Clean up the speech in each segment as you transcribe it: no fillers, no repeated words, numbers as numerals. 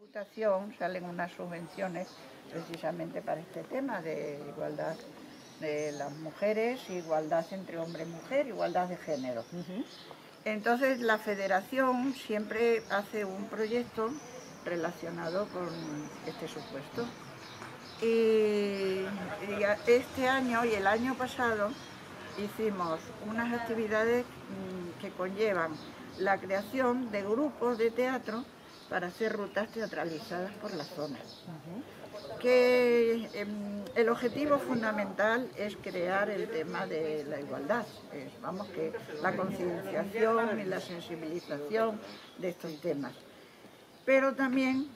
Diputación salen unas subvenciones precisamente para este tema de igualdad de las mujeres, igualdad entre hombre y mujer, igualdad de género. Entonces la federación siempre hace un proyecto relacionado con este supuesto. Y este año y el año pasado hicimos unas actividades que conllevan la creación de grupos de teatro para hacer rutas teatralizadas por la zona. Que el objetivo fundamental es crear el tema de la igualdad, vamos, que la concienciación y la sensibilización de estos temas, pero también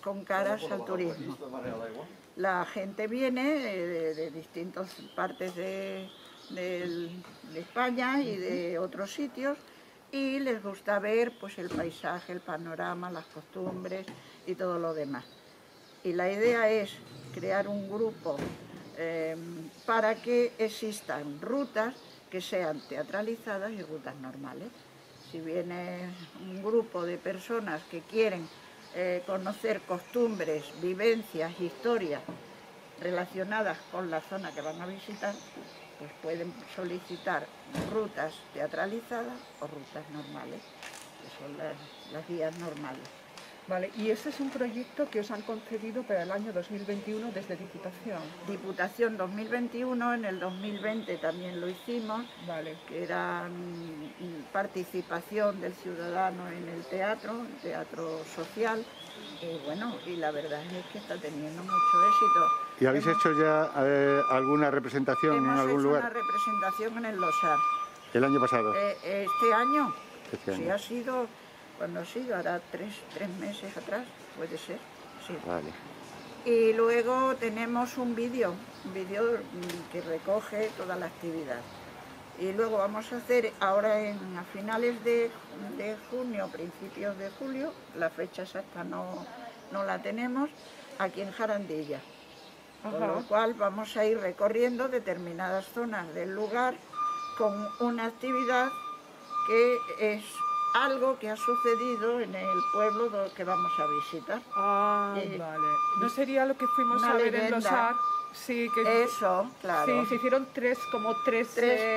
con caras al turismo. La gente viene de distintas partes de España y de otros sitios y les gusta ver pues el paisaje, el panorama, las costumbres y todo lo demás. Y la idea es crear un grupo para que existan rutas que sean teatralizadas y rutas normales. Si viene un grupo de personas que quieren conocer costumbres, vivencias, historias relacionadas con la zona que van a visitar, pues pueden solicitar rutas teatralizadas o rutas normales, que son las guías normales. Vale, y ese es un proyecto que os han concedido para el año 2021 desde Diputación. Diputación 2021, en el 2020 también lo hicimos, vale, que era participación del ciudadano en el teatro social, y bueno, y la verdad es que está teniendo mucho éxito. ¿Y habéis hecho ya alguna representación en algún lugar? Hemos hecho una representación en el Losar. ¿El año pasado? Este año. Este año. Sí, ha sido, cuando ha sido, hará tres meses atrás, puede ser, sí. Vale. Y luego tenemos un vídeo que recoge toda la actividad. Y luego vamos a hacer ahora a finales de junio, principios de julio, la fecha exacta no la tenemos, aquí en Jarandilla. Con lo cual vamos a ir recorriendo determinadas zonas del lugar con una actividad que es algo que ha sucedido en el pueblo que vamos a visitar. Vale. ¿No sería lo que fuimos a ver en Losar? Sí, que eso, claro. Sí, se hicieron tres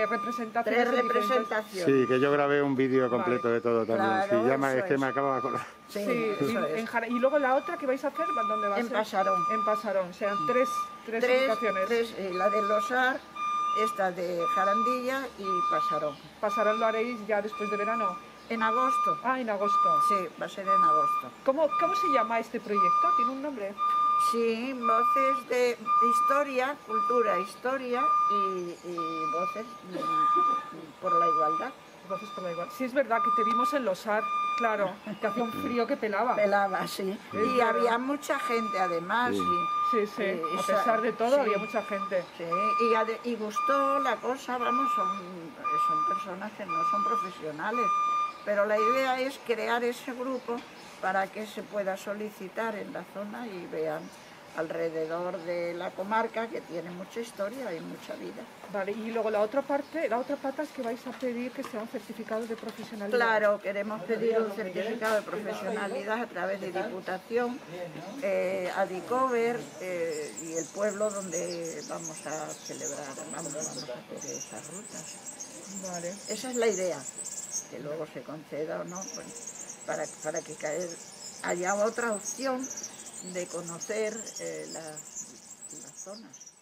representaciones. Tres representaciones. Sí, que yo grabé un vídeo completo de todo también. Claro, sí, ya es que me acabo de acordar. Sí, y luego la otra que vais a hacer, ¿dónde va a ser? En Pasarón. En Pasarón, o sea, tres indicaciones. La de Losar, esta de Jarandilla y Pasarón. ¿Pasarón lo haréis ya después de verano? En agosto. Ah, en agosto. Sí, va a ser en agosto. ¿Cómo se llama este proyecto? ¿Tiene un nombre? Sí, voces de historia, cultura, historia y voces por la igualdad. Voces por la igualdad. Sí, es verdad que te vimos en Losar, claro, que hacía un frío que pelaba. Pelaba, sí. Y había mucha gente además. Sí. A pesar de todo había mucha gente. Sí, y gustó la cosa, vamos, son personas que no son profesionales. Pero la idea es crear ese grupo para que se pueda solicitar en la zona y vean alrededor de la comarca que tiene mucha historia y mucha vida. Vale, y luego la otra pata es que vais a pedir que sea un certificado de profesionalidad. Claro, queremos pedir un certificado de profesionalidad a través de Diputación, Adicover y el pueblo donde vamos a celebrar, vamos a hacer esas rutas. Vale. Esa es la idea, que luego se conceda o no, pues, para que haya otra opción de conocer las zonas.